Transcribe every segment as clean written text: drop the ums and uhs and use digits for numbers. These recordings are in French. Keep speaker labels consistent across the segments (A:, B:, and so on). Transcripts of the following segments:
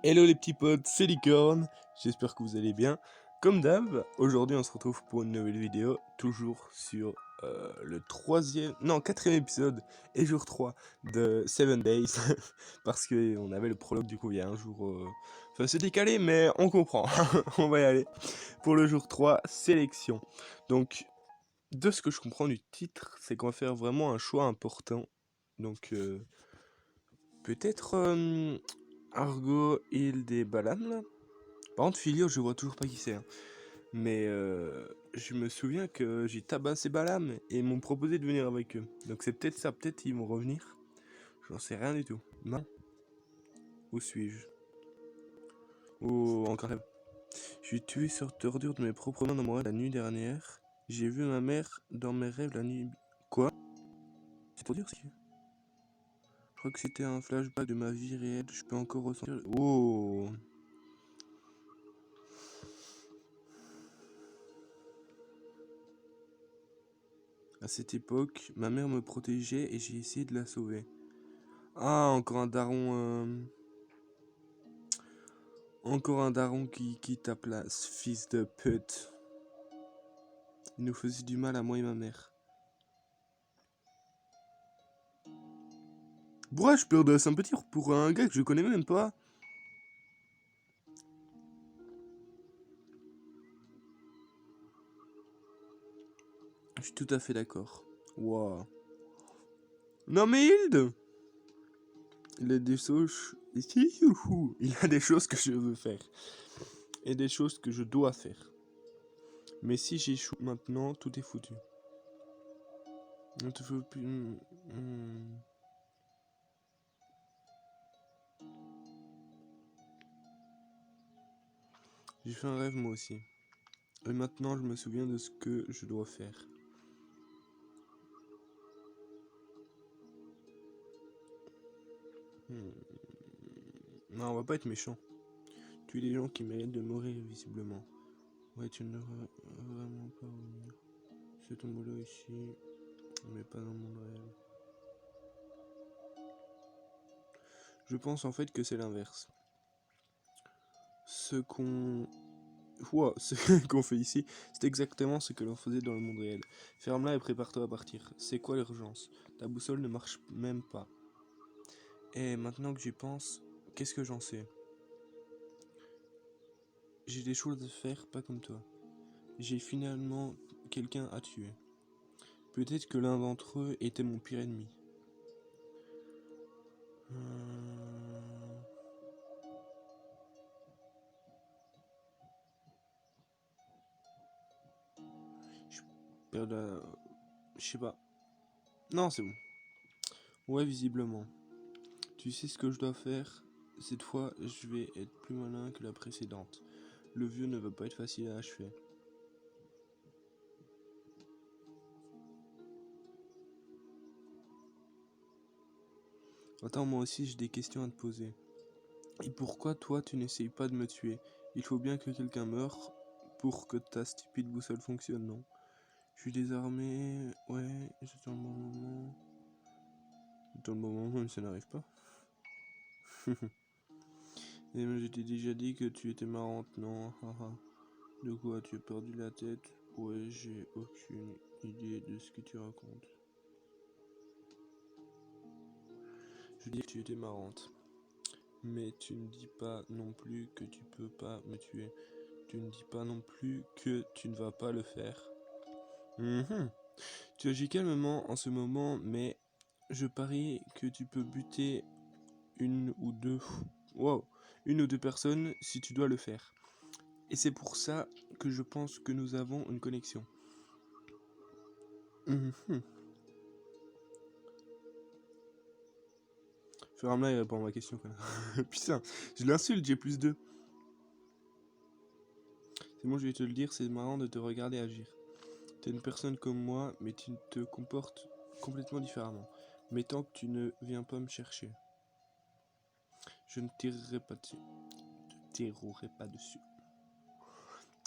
A: Hello les petits potes, c'est Licorne, j'espère que vous allez bien. Comme d'hab, aujourd'hui on se retrouve pour une nouvelle vidéo, toujours sur le quatrième épisode et jour 3 de 7 Days. Parce qu'on avait le prologue du coup il y a un jour... Enfin c'est décalé mais on comprend, on va y aller. Pour le jour 3, sélection. Donc, de ce que je comprends du titre, c'est qu'on va faire vraiment un choix important. Donc, peut-être... Argo, Hild et Balam là. Par contre, Philio, je vois toujours pas qui c'est, hein. Mais je me souviens que j'ai tabassé Balam et ils m'ont proposé de venir avec eux. Donc c'est peut-être ça, peut-être ils vont revenir. J'en sais rien du tout. Non. Où suis-je? Oh, encore rêve. Je suis tué sur tordure de mes propres mains dans mon rêve la nuit dernière. J'ai vu ma mère dans mes rêves la nuit... Quoi? C'est pour dire ce qu'il y a. Je crois que c'était un flashback de ma vie réelle. Je peux encore ressentir... Oh. À cette époque, ma mère me protégeait et j'ai essayé de la sauver. Ah, encore un daron... Encore un daron qui tape la fils de pute. Il nous faisait du mal à moi et ma mère. Pourquoi je pleure de sympathie pour un gars que je connais même pas? Je suis tout à fait d'accord. Waouh. Non mais Hilde! Il a des choses... Il y a des choses que je veux faire. Et des choses que je dois faire. Mais si j'échoue maintenant, tout est foutu. On te fait plus... J'ai fait un rêve moi aussi. Et maintenant je me souviens de ce que je dois faire. Non, on va pas être méchant. Tuer les gens qui méritent de mourir visiblement. Ouais, tu ne devrais vraiment pas revenir. C'est ton boulot ici, mais pas dans le monde réel. Je pense en fait que c'est l'inverse. Ce qu'on... Wow, ce qu'on fait ici, c'est exactement ce que l'on faisait dans le monde réel. Ferme-la et prépare-toi à partir. C'est quoi l'urgence? Ta boussole ne marche même pas. Et maintenant que j'y pense, qu'est-ce que j'en sais? J'ai des choses à faire, pas comme toi. J'ai finalement quelqu'un à tuer. Peut-être que l'un d'entre eux était mon pire ennemi. Je perds la... Je sais pas. Non, c'est bon. Ouais, visiblement. Tu sais ce que je dois faire? Cette fois, je vais être plus malin que la précédente. Le vieux ne va pas être facile à achever. Attends, moi aussi j'ai des questions à te poser. Et pourquoi toi tu n'essayes pas de me tuer? Il faut bien que quelqu'un meure pour que ta stupide boussole fonctionne, non? Je suis désarmé, ouais, j'attends le bon moment. J'attends le bon moment, mais ça n'arrive pas. Et moi, je t'ai déjà dit que tu étais marrante, non? Haha. De quoi, tu as perdu la tête? Ouais, j'ai aucune idée de ce que tu racontes. Je dis que tu étais marrante. Mais tu ne dis pas non plus que tu peux pas me tuer. Tu ne dis pas non plus que tu ne vas pas le faire. Tu agis calmement en ce moment, mais je parie que tu peux buter une ou deux... Wow, une ou deux personnes si tu dois le faire. Et c'est pour ça que je pense que nous avons une connexion. Ferme-la et réponds à ma question. Putain, je l'insulte, j'ai plus 2. C'est bon, je vais te le dire, c'est marrant de te regarder agir. T'es une personne comme moi, mais tu te comportes complètement différemment. Mais tant que tu ne viens pas me chercher, je ne tirerai pas dessus. Je ne tirerai pas dessus.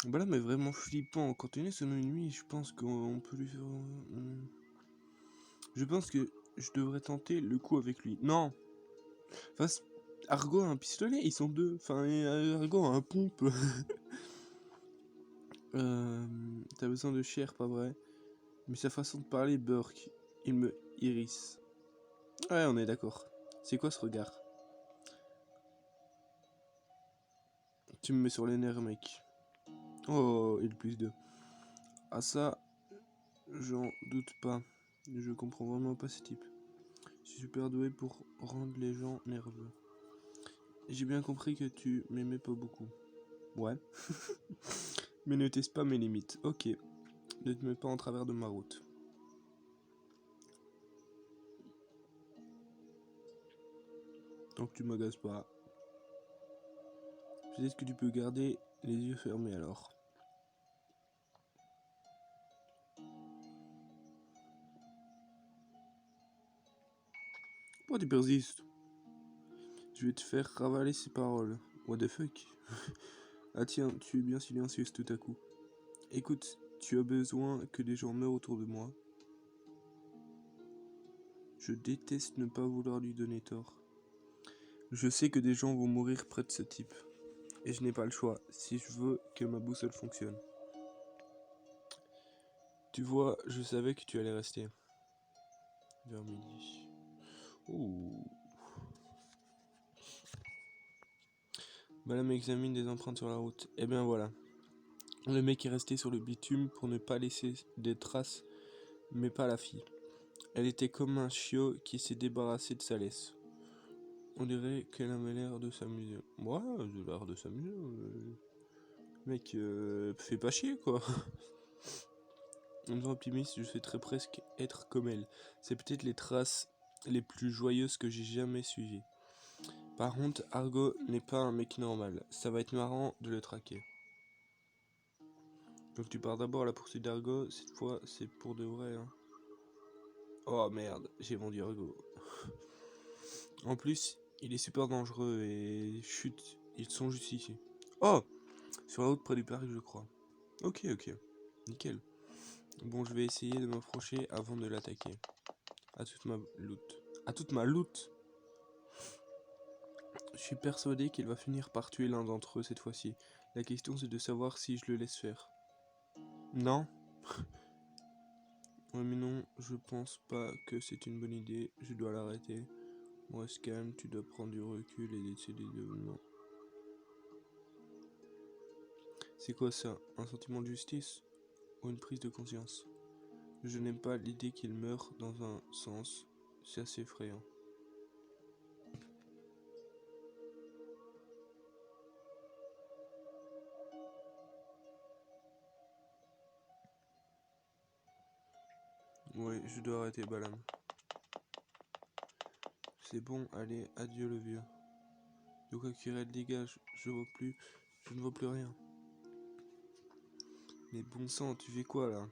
A: Bah là, mais vraiment flippant. Quand on est sur une nuit, je pense qu'on peut lui faire... Je pense que je devrais tenter le coup avec lui. Non. Enfin, Argo a un pistolet, ils sont deux. Enfin, Argo a un pompe. T'as besoin de chair, pas vrai? Mais sa façon de parler, Burke, il me hérisse. Ouais, on est d'accord. C'est quoi ce regard? Tu me mets sur les nerfs, mec. Oh, et le plus 2. Ah ça, j'en doute pas. Je comprends vraiment pas ce type. Je suis super doué pour rendre les gens nerveux. J'ai bien compris que tu m'aimais pas beaucoup. Ouais. Mais ne teste pas mes limites. Ok. Ne te mets pas en travers de ma route. Tant que tu m'agaces pas. Peut-être que tu peux garder les yeux fermés alors. Pourquoi tu persistes? Je vais te faire ravaler ces paroles. What the fuck? Ah tiens, tu es bien silencieuse tout à coup. Écoute, tu as besoin que des gens meurent autour de moi. Je déteste ne pas vouloir lui donner tort. Je sais que des gens vont mourir près de ce type. Et je n'ai pas le choix, si je veux que ma boussole fonctionne. Tu vois, je savais que tu allais rester. Vers midi. Ouh. Madame examine des empreintes sur la route. Eh bien voilà. Le mec est resté sur le bitume pour ne pas laisser des traces, mais pas la fille. Elle était comme un chiot qui s'est débarrassé de sa laisse. On dirait qu'elle avait l'air de s'amuser. Ouais, elle a l'air de s'amuser. Mec, fais pas chier quoi. En étant optimiste, je souhaiterais presque être comme elle. C'est peut-être les traces les plus joyeuses que j'ai jamais suivies. Par contre, Argo n'est pas un mec normal. Ça va être marrant de le traquer. Donc tu pars d'abord à la poursuite d'Argo. Cette fois, c'est pour de vrai. Hein. Oh merde, j'ai vendu Argo. En plus, il est super dangereux et chut, ils sont juste ici. Oh, sur la route près du parc, je crois. Ok, nickel. Bon, je vais essayer de m'approcher avant de l'attaquer. À toute ma loot. À toute ma loot. Je suis persuadé qu'il va finir par tuer l'un d'entre eux cette fois-ci. La question c'est de savoir si je le laisse faire. Non? Ouais mais non, je pense pas que c'est une bonne idée. Je dois l'arrêter. Moi, reste calme, tu dois prendre du recul et décider de... Non. C'est quoi ça? Un sentiment de justice? Ou une prise de conscience? Je n'aime pas l'idée qu'il meure dans un sens. C'est assez effrayant. Ouais, je dois arrêter Balam. C'est bon, allez, adieu le vieux. De quoi Kirel dégage, je ne vois plus rien. Mais bon sang, tu fais quoi là?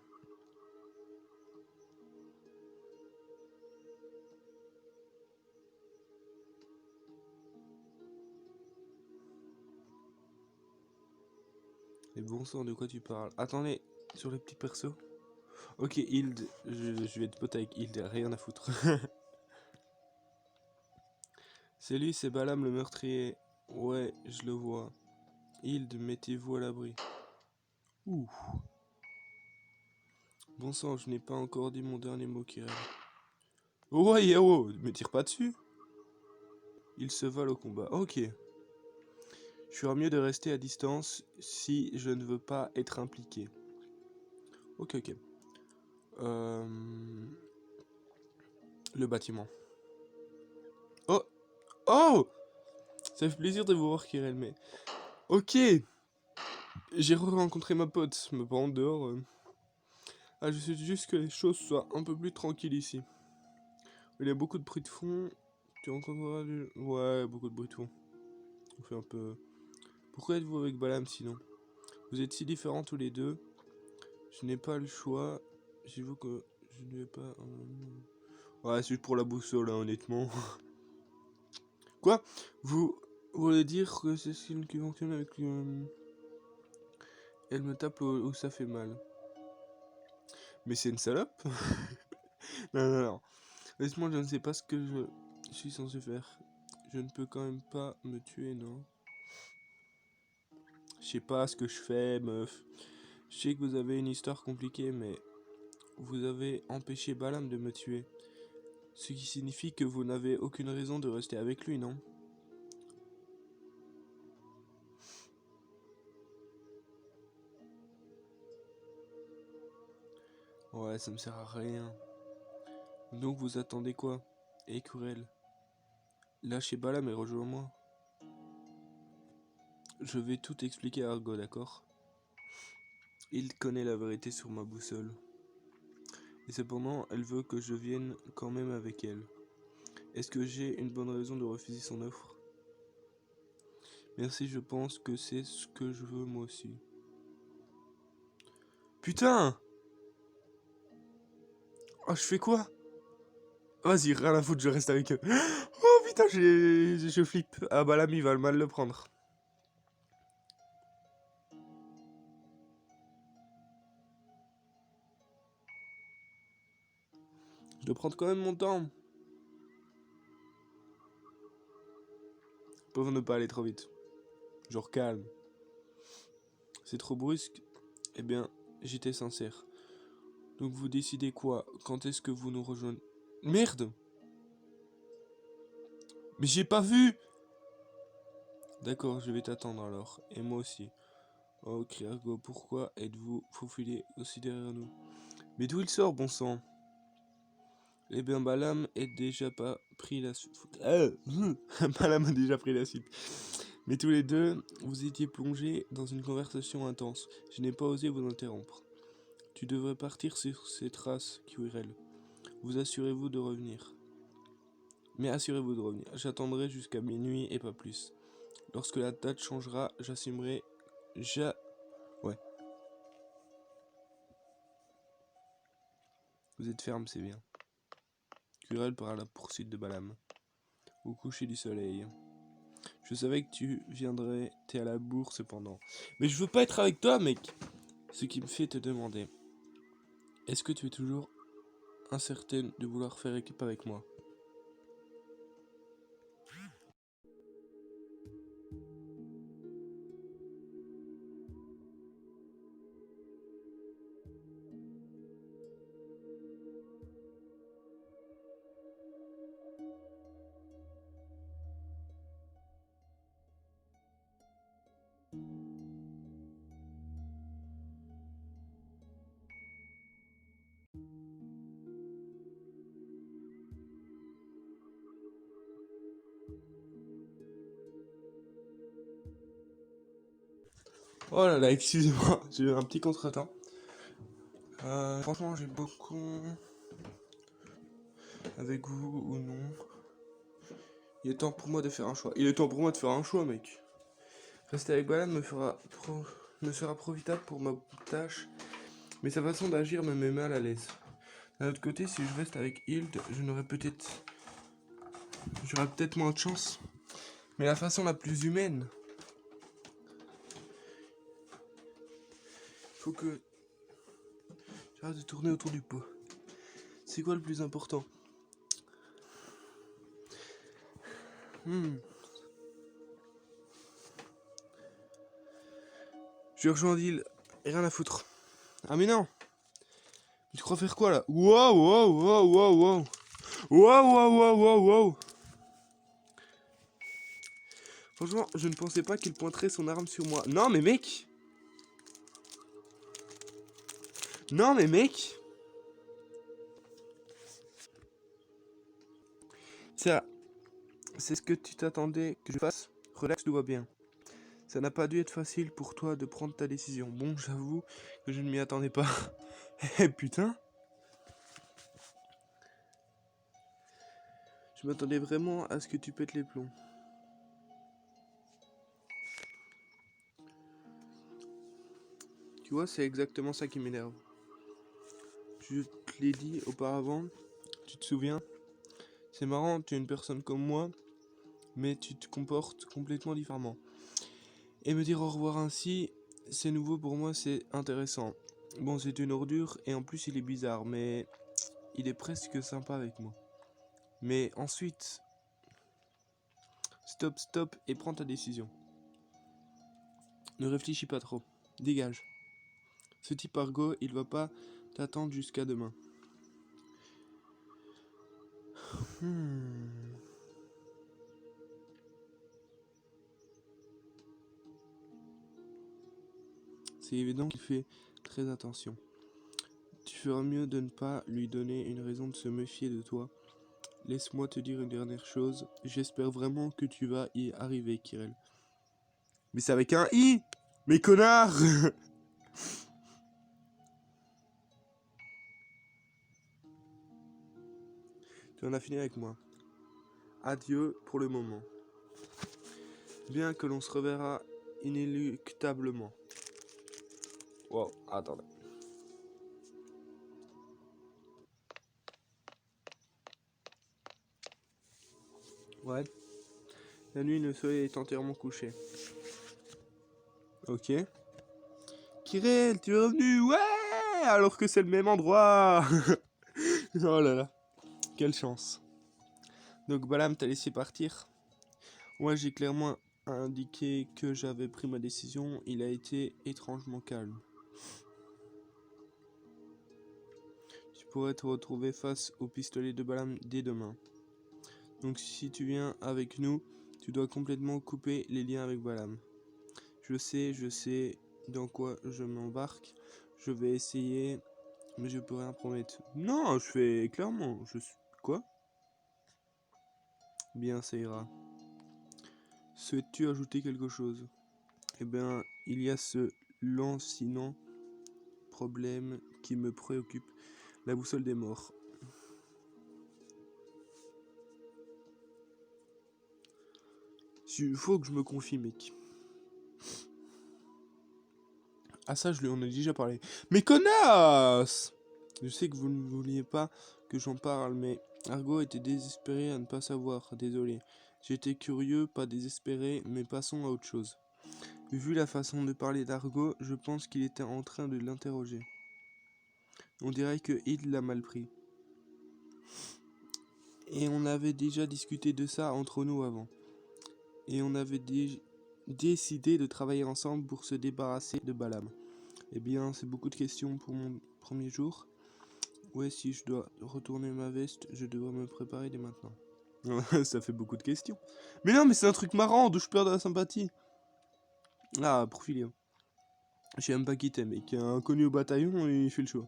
A: Mais bon sang, de quoi tu parles? Attendez, sur les petits persos? Ok, Hild, je vais être pote avec Hild, rien à foutre. C'est lui, c'est Balam le meurtrier. Ouais, je le vois. Hild, mettez-vous à l'abri. Ouh. Bon sang, je n'ai pas encore dit mon dernier mot, Kirel. Oh, ouais, oh, me tire pas dessus. Il se vole au combat. Ok. Je ferais mieux de rester à distance si je ne veux pas être impliqué. Ok. Le bâtiment. Oh. Oh. Ça fait plaisir de vous voir, Kirel, mais... Ok. J'ai rencontré ma pote, mais pas en dehors. Ah, je souhaite juste que les choses soient un peu plus tranquilles ici. Il y a beaucoup de bruit de fond. Tu rencontreras du... Ouais, beaucoup de bruit de fond. On fait un peu... Pourquoi êtes-vous avec Balam sinon? Vous êtes si différents tous les deux. Je n'ai pas le choix. J'avoue que je ne vais pas... Ouais, c'est juste pour la boussole, hein, honnêtement. Quoi? Vous voulez dire que c'est ce qui fonctionne avec... Elle me tape où ça fait mal. Mais c'est une salope? Non. Laisse-moi, je ne sais pas ce que je suis censé faire. je ne peux quand même pas me tuer, non? Je sais pas ce que je fais, meuf. Je sais que vous avez une histoire compliquée, mais vous avez empêché Balam de me tuer. Ce qui signifie que vous n'avez aucune raison de rester avec lui, non? Ouais, ça me sert à rien. Donc vous attendez quoi? Écurel, lâchez Balam et rejoins-moi. Je vais tout expliquer à Argo, d'accord? Il connaît la vérité sur ma boussole. Et cependant, elle veut que je vienne quand même avec elle. Est-ce que j'ai une bonne raison de refuser son offre? Merci, je pense que c'est ce que je veux moi aussi. Putain! Oh, je fais quoi? Vas-y, rien à foutre, je reste avec eux. Oh putain, je flippe. Ah bah l'ami va mal le prendre. Je dois prendre quand même mon temps. Pour ne pas aller trop vite. Genre calme. C'est trop brusque. Eh bien, j'étais sincère. Donc vous décidez quoi? Quand est-ce que vous nous rejoignez? Merde! Mais j'ai pas vu! D'accord, je vais t'attendre alors. Et moi aussi. Oh, Kriargo, pourquoi êtes-vous faufilé aussi derrière nous? Mais d'où il sort, bon sang? Eh bien, Balam est déjà pas pris la suite. Balam a déjà pris la suite. Mais tous les deux, vous étiez plongés dans une conversation intense. Je n'ai pas osé vous interrompre. Tu devrais partir sur ces traces, Quirrell. Vous assurez-vous de revenir. Mais assurez-vous de revenir. J'attendrai jusqu'à minuit et pas plus. Lorsque la date changera, j'assumerai. Ouais. Vous êtes ferme, c'est bien. Quirrell part à la poursuite de Balam. Au coucher du soleil. Je savais que tu viendrais, t'es à la bourre cependant. Mais je veux pas être avec toi, mec. Ce qui me fait te demander. Est-ce que tu es toujours incertaine de vouloir faire équipe avec moi? Oh là là, excusez-moi, j'ai eu un petit contretemps. Franchement, j'ai beaucoup avec vous ou non. Il est temps pour moi de faire un choix. Il est temps pour moi de faire un choix, mec. Rester avec Balan me sera profitable pour ma tâche, mais sa façon d'agir me met mal à l'aise. D'un autre côté, si je reste avec Hild, j'aurais peut-être moins de chance. Mais la façon la plus humaine. Faut que j'arrête de tourner autour du pot. C'est quoi le plus important? Je rejoins Hild, rien à foutre. Ah mais non! Tu crois faire quoi là? Wow, wow, wow, wow, wow! Wow, wow, wow, wow, wow! Franchement, je ne pensais pas qu'il pointerait son arme sur moi. Non mais mec! Non mais mec! Ça, c'est ce que tu t'attendais que je fasse? Relax, tout va bien. Ça n'a pas dû être facile pour toi de prendre ta décision. Bon, j'avoue que je ne m'y attendais pas. Eh putain! Je m'attendais vraiment à ce que tu pètes les plombs. Tu vois, c'est exactement ça qui m'énerve. Je te l'ai dit auparavant, tu te souviens? C'est marrant, tu es une personne comme moi, mais tu te comportes complètement différemment. Et me dire au revoir ainsi, c'est nouveau pour moi, c'est intéressant. Bon, c'est une ordure, et en plus il est bizarre, mais il est presque sympa avec moi. Mais ensuite, Stop, stop et prends ta décision. Ne réfléchis pas trop. Dégage. Ce type Argo, il va pas t'attendre jusqu'à demain. C'est évident qu'il fait très attention. Tu feras mieux de ne pas lui donner une raison de se méfier de toi. Laisse-moi te dire une dernière chose. J'espère vraiment que tu vas y arriver, Kirel. Mais c'est avec un I! Mais connard! Tu en as fini avec moi. Adieu pour le moment. Bien que l'on se reverra inéluctablement. Wow, attendez. Ouais. La nuit, le soleil est entièrement couché. Ok. Kirel, tu es revenu? Ouais! Alors que c'est le même endroit! Oh là là. Quelle chance. Donc Balam t'a laissé partir? Ouais, j'ai clairement indiqué que j'avais pris ma décision. Il a été étrangement calme. Tu pourrais te retrouver face au pistolet de Balam dès demain. Donc si tu viens avec nous, tu dois complètement couper les liens avec Balam. Je sais dans quoi je m'embarque. Je vais essayer, mais je peux rien promettre. Non, je fais clairement. Quoi? Bien, ça ira. Souhaites-tu ajouter quelque chose? Eh bien, il y a ce lancinant problème qui me préoccupe. La boussole des morts. Il faut que je me confie, mec. Ah ça, je lui en ai déjà parlé. Mais connasse! Je sais que vous ne vouliez pas que j'en parle, mais Argo était désespéré à ne pas savoir. Désolé. J'étais curieux, pas désespéré, mais passons à autre chose. Vu la façon de parler d'Argo, je pense qu'il était en train de l'interroger. On dirait que il l'a mal pris. Et on avait déjà discuté de ça entre nous avant. Et on avait décidé de travailler ensemble pour se débarrasser de Balam. Eh bien, c'est beaucoup de questions pour mon premier jour. Ouais, si je dois retourner ma veste, je devrais me préparer dès maintenant. Ça fait beaucoup de questions. Mais non, mais c'est un truc marrant, d'où je perds de la sympathie. Ah, Profilio. J'ai même pas quitté, mec. Un inconnu au bataillon, il fait le choix.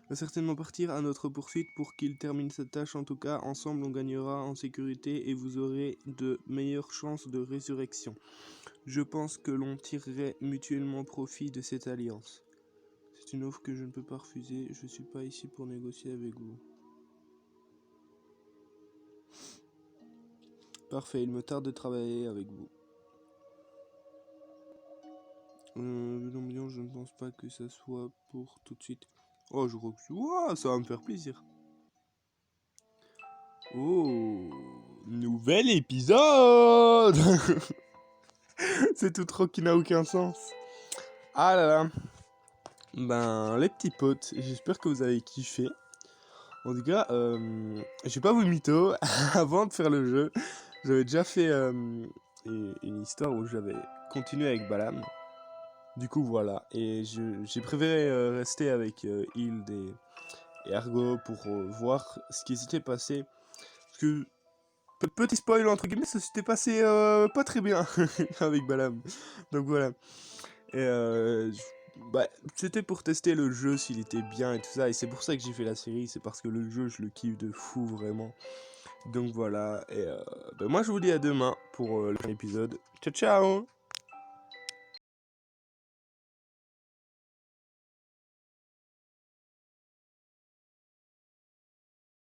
A: Va certainement partir à notre poursuite pour qu'il termine cette tâche. En tout cas, ensemble, on gagnera en sécurité et vous aurez de meilleures chances de résurrection. Je pense que l'on tirerait mutuellement profit de cette alliance. C'est une offre que je ne peux pas refuser. Je suis pas ici pour négocier avec vous. Parfait, il me tarde de travailler avec vous. L'ambiance, je ne pense pas que ça soit pour tout de suite. Oh, je crois que wow, ça va me faire plaisir. Oh, nouvel épisode. C'est tout trop qui n'a aucun sens. Ah là là. Ben, les petits potes, j'espère que vous avez kiffé. En tout cas, je vais pas vous mytho. Avant de faire le jeu, j'avais déjà fait une histoire où j'avais continué avec Balam. Du coup, voilà. Et j'ai préféré rester avec Hild et Argo pour voir ce qui s'était passé. Parce que, petit spoil entre guillemets, ça s'était passé pas très bien avec Balam. Donc voilà. Et bah, c'était pour tester le jeu, s'il était bien et tout ça. Et c'est pour ça que j'ai fait la série. C'est parce que le jeu, je le kiffe de fou, vraiment. Donc voilà. Et bah, moi, je vous dis à demain pour l'épisode. Ciao, ciao!